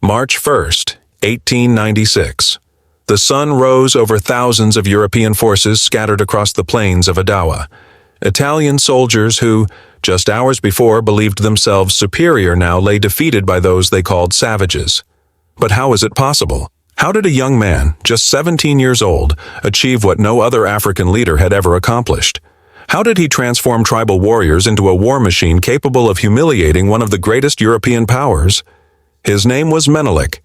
March 1st, 1896. The sun rose over thousands of European forces scattered across the plains of Adwa. Italian soldiers who, just hours before, believed themselves superior now lay defeated by those they called savages. But how is it possible? How did a young man, just 17 years old, achieve what no other African leader had ever accomplished? How did he transform tribal warriors into a war machine capable of humiliating one of the greatest European powers? His name was Menelik,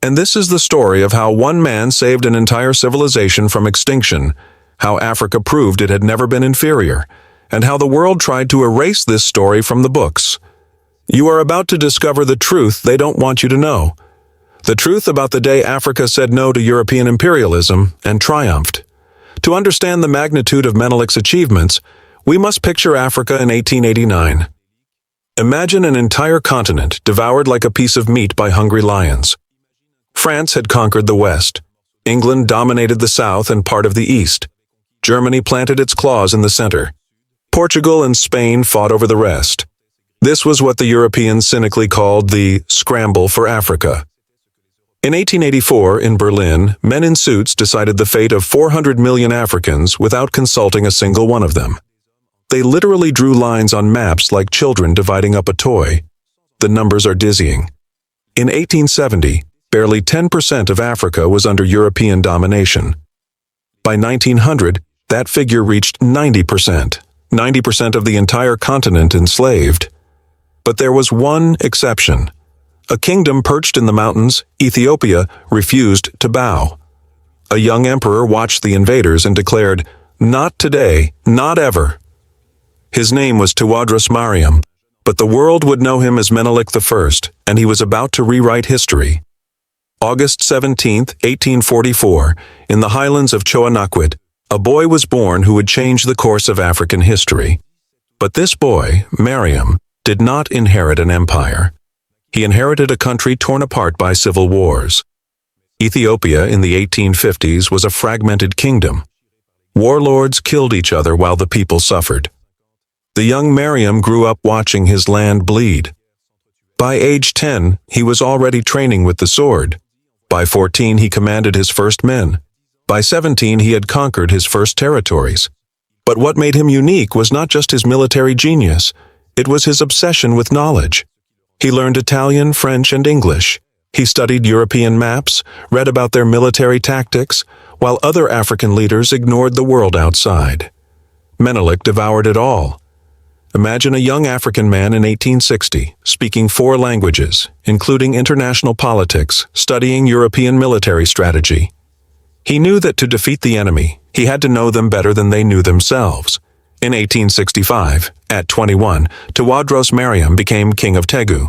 and this is the story of how one man saved an entire civilization from extinction, how Africa proved it had never been inferior, and how the world tried to erase this story from the books. You are about to discover the truth they don't want you to know. The truth about the day Africa said no to European imperialism and triumphed. To understand the magnitude of Menelik's achievements, we must picture Africa in 1889. Imagine an entire continent devoured like a piece of meat by hungry lions. France had conquered the West. England dominated the South and part of the East. Germany planted its claws in the center. Portugal and Spain fought over the rest. This was what the Europeans cynically called the scramble for Africa. In 1884, in Berlin, men in suits decided the fate of 400 million Africans without consulting a single one of them. They literally drew lines on maps like children dividing up a toy. The numbers are dizzying. In 1870, barely 10% of Africa was under European domination. By 1900, that figure reached 90%. 90% of the entire continent enslaved. But there was one exception. A kingdom perched in the mountains, Ethiopia, refused to bow. A young emperor watched the invaders and declared, "Not today, not ever." His name was Tewodros Mariam, but the world would know him as Menelik I, and he was about to rewrite history. August 17, 1844, in the highlands of Choanaquid, a boy was born who would change the course of African history. But this boy, Mariam, did not inherit an empire. He inherited a country torn apart by civil wars. Ethiopia in the 1850s was a fragmented kingdom. Warlords killed each other while the people suffered. The young Mariam grew up watching his land bleed. By age 10, he was already training with the sword. By 14, he commanded his first men. By 17, he had conquered his first territories. But what made him unique was not just his military genius, it was his obsession with knowledge. He learned Italian, French, and English. He studied European maps, read about their military tactics, while other African leaders ignored the world outside. Menelik devoured it all. Imagine a young African man in 1860, speaking 4 languages, including international politics, studying European military strategy. He knew that to defeat the enemy, he had to know them better than they knew themselves. In 1865, at 21, Tewodros Mariam became king of Tegu.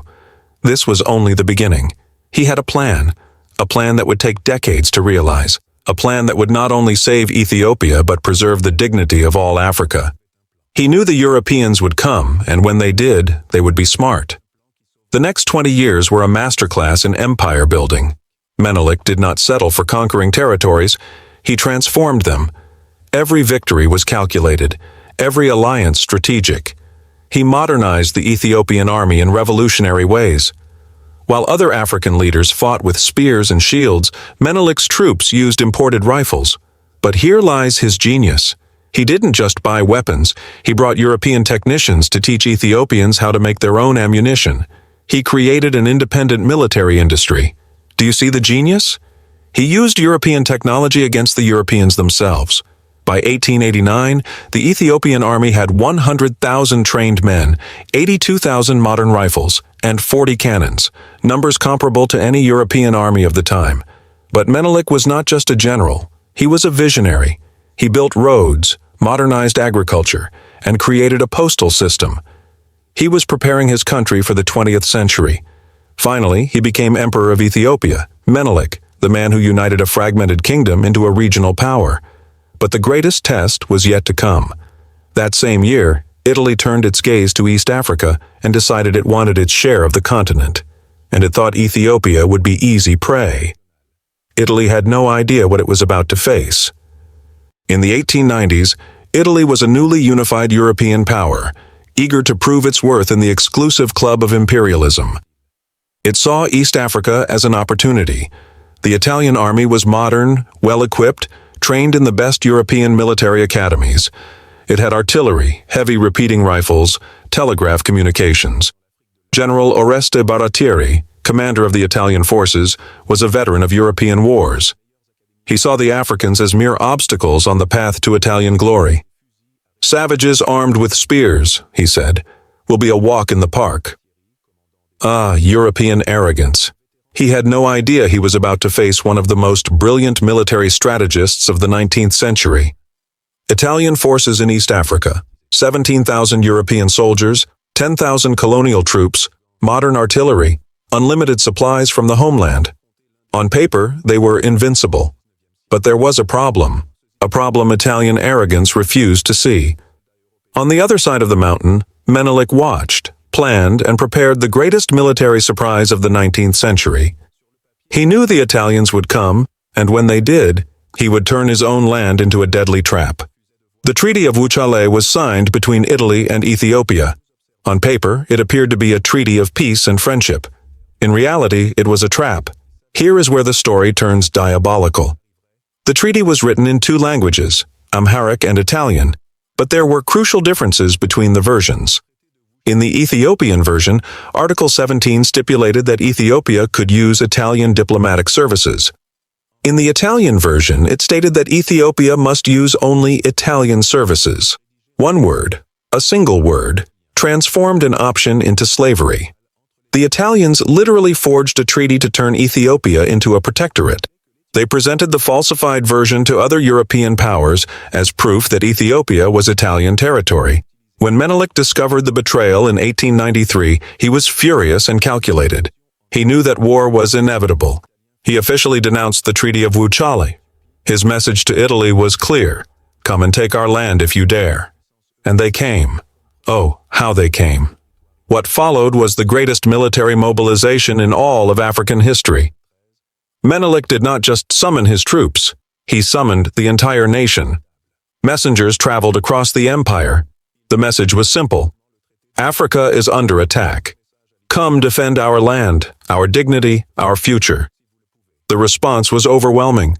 This was only the beginning. He had a plan that would take decades to realize, a plan that would not only save Ethiopia but preserve the dignity of all Africa. He knew the Europeans would come, and when they did, they would be smart. The next 20 years were a masterclass in empire building. Menelik did not settle for conquering territories, he transformed them. Every victory was calculated, every alliance strategic. He modernized the Ethiopian army in revolutionary ways. While other African leaders fought with spears and shields, Menelik's troops used imported rifles. But here lies his genius. He didn't just buy weapons, he brought European technicians to teach Ethiopians how to make their own ammunition. He created an independent military industry. Do you see the genius? He used European technology against the Europeans themselves. By 1889, the Ethiopian army had 100,000 trained men, 82,000 modern rifles, and 40 cannons, numbers comparable to any European army of the time. But Menelik was not just a general, he was a visionary. He built roads, modernized agriculture, and created a postal system. He was preparing his country for the 20th century. Finally, he became emperor of Ethiopia, Menelik, the man who united a fragmented kingdom into a regional power. But the greatest test was yet to come. That same year, Italy turned its gaze to East Africa and decided it wanted its share of the continent, and it thought Ethiopia would be easy prey. Italy had no idea what it was about to face. In the 1890s, Italy was a newly unified European power, eager to prove its worth in the exclusive club of imperialism. It saw East Africa as an opportunity. The Italian army was modern, well-equipped, trained in the best European military academies. It had artillery, heavy repeating rifles, telegraph communications. General Oreste Baratieri, commander of the Italian forces, was a veteran of European wars. He saw the Africans as mere obstacles on the path to Italian glory. "Savages armed with spears," he said, "will be a walk in the park." Ah, European arrogance. He had no idea he was about to face one of the most brilliant military strategists of the 19th century. Italian forces in East Africa, 17,000 European soldiers, 10,000 colonial troops, modern artillery, unlimited supplies from the homeland. On paper, they were invincible. But there was a problem Italian arrogance refused to see. On the other side of the mountain, Menelik watched, planned, and prepared the greatest military surprise of the 19th century. He knew the Italians would come, and when they did, he would turn his own land into a deadly trap. The Treaty of Wuchale was signed between Italy and Ethiopia. On paper, it appeared to be a treaty of peace and friendship. In reality, it was a trap. Here is where the story turns diabolical. The treaty was written in two languages, Amharic and Italian, but there were crucial differences between the versions. In the Ethiopian version, Article 17 stipulated that Ethiopia could use Italian diplomatic services. In the Italian version, it stated that Ethiopia must use only Italian services. One word, a single word, transformed an option into slavery. The Italians literally forged a treaty to turn Ethiopia into a protectorate. They presented the falsified version to other European powers as proof that Ethiopia was Italian territory. When Menelik discovered the betrayal in 1893, he was furious and calculated. He knew that war was inevitable. He officially denounced the Treaty of Wuchale. His message to Italy was clear: "Come and take our land if you dare." And they came. Oh, how they came. What followed was the greatest military mobilization in all of African history. Menelik did not just summon his troops, he summoned the entire nation. Messengers traveled across the empire. The message was simple: Africa is under attack. Come defend our land, our dignity, our future. The response was overwhelming.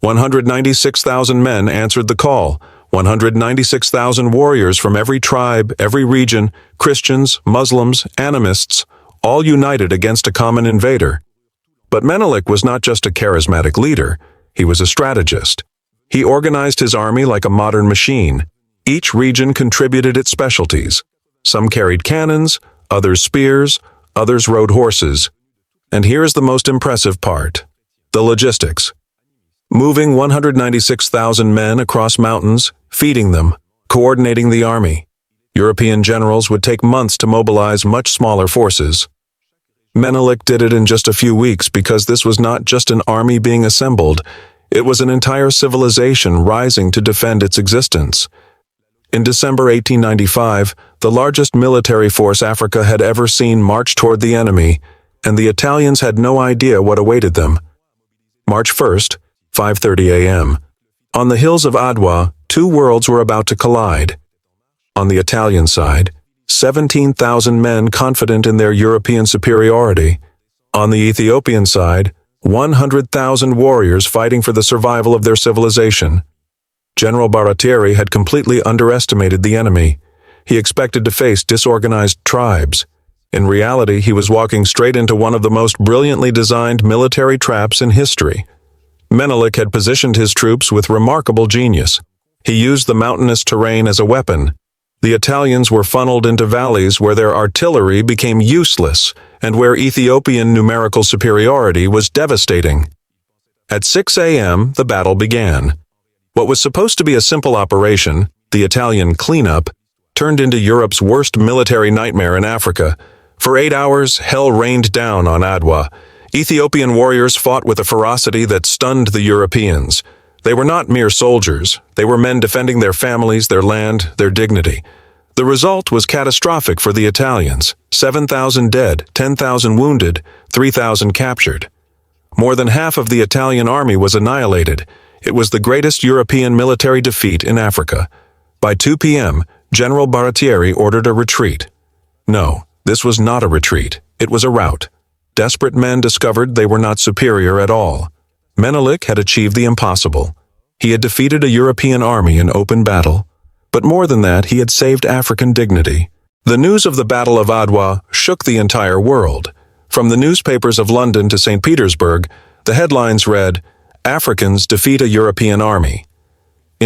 196,000 men answered the call, 196,000 warriors from every tribe, every region, Christians, Muslims, animists, all united against a common invader. But Menelik was not just a charismatic leader, he was a strategist. He organized his army like a modern machine. Each region contributed its specialties. Some carried cannons, others spears, others rode horses. And here is the most impressive part: the logistics. Moving 196,000 men across mountains, feeding them, coordinating the army. European generals would take months to mobilize much smaller forces. Menelik did it in just a few weeks because this was not just an army being assembled, it was an entire civilization rising to defend its existence. In December 1895, the largest military force Africa had ever seen marched toward the enemy, and the Italians had no idea what awaited them. March 1st, 5:30 a.m. On the hills of Adwa, two worlds were about to collide. On the Italian side, 17,000 men confident in their European superiority. On the Ethiopian side, 100,000 warriors fighting for the survival of their civilization. General Baratieri had completely underestimated the enemy. He expected to face disorganized tribes. In reality, he was walking straight into one of the most brilliantly designed military traps in history. Menelik had positioned his troops with remarkable genius. He used the mountainous terrain as a weapon. The Italians were funneled into valleys where their artillery became useless and where Ethiopian numerical superiority was devastating. At 6 a.m., the battle began. What was supposed to be a simple operation, the Italian cleanup, turned into Europe's worst military nightmare in Africa. For 8 hours, hell rained down on Adwa. Ethiopian warriors fought with a ferocity that stunned the Europeans. They were not mere soldiers. They were men defending their families, their land, their dignity. The result was catastrophic for the Italians. 7,000 dead, 10,000 wounded, 3,000 captured. More than half of the Italian army was annihilated. It was the greatest European military defeat in Africa. By 2 p.m., General Baratieri ordered a retreat. No, this was not a retreat. It was a rout. desperate men discovered they were not superior at all. Menelik had achieved the impossible. He had defeated a European army in open battle. But more than that, he had saved African dignity. The news of the Battle of Adwa shook the entire world. From the newspapers of London to St. Petersburg, the headlines read, "Africans defeat a European army."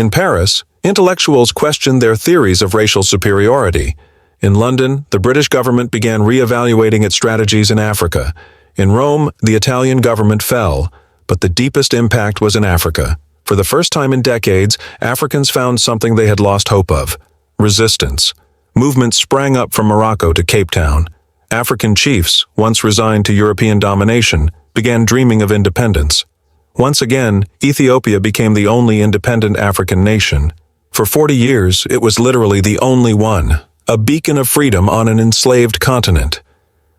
In Paris, intellectuals questioned their theories of racial superiority. In London, the British government began re-evaluating its strategies in Africa. In Rome, the Italian government fell, but the deepest impact was in Africa. For the first time in decades, Africans found something they had lost hope of: resistance. Movements sprang up from Morocco to Cape Town. African chiefs, once resigned to European domination, began dreaming of independence. Once again, Ethiopia became the only independent African nation. For 40 years, it was literally the only one, a beacon of freedom on an enslaved continent.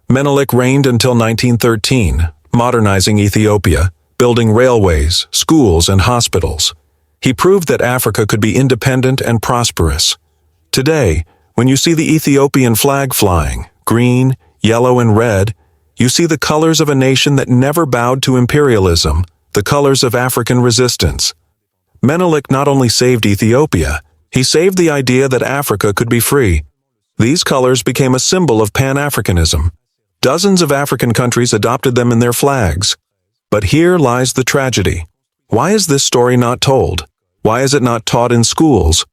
Menelik reigned until 1913, modernizing Ethiopia, building railways, schools, and hospitals. He proved that Africa could be independent and prosperous. Today, when you see the Ethiopian flag flying, green, yellow, and red, you see the colors of a nation that never bowed to imperialism, the colors of African resistance. Menelik not only saved Ethiopia, he saved the idea that Africa could be free. These colors became a symbol of Pan-Africanism. Dozens of African countries adopted them in their flags. But here lies the tragedy. Why is this story not told? Why is it not taught in schools?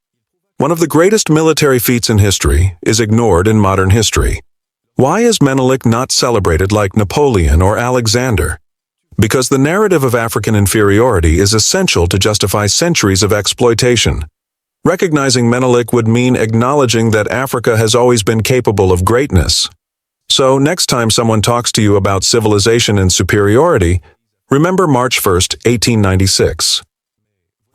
One of the greatest military feats in history is ignored in modern history. Why is Menelik not celebrated like Napoleon or Alexander? Because the narrative of African inferiority is essential to justify centuries of exploitation. Recognizing Menelik would mean acknowledging that Africa has always been capable of greatness. So, next time someone talks to you about civilization and superiority, remember March 1st, 1896.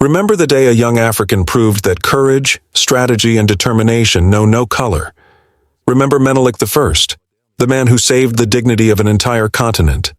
Remember the day a young African proved that courage, strategy, and determination know no color. Remember Menelik I, the man who saved the dignity of an entire continent.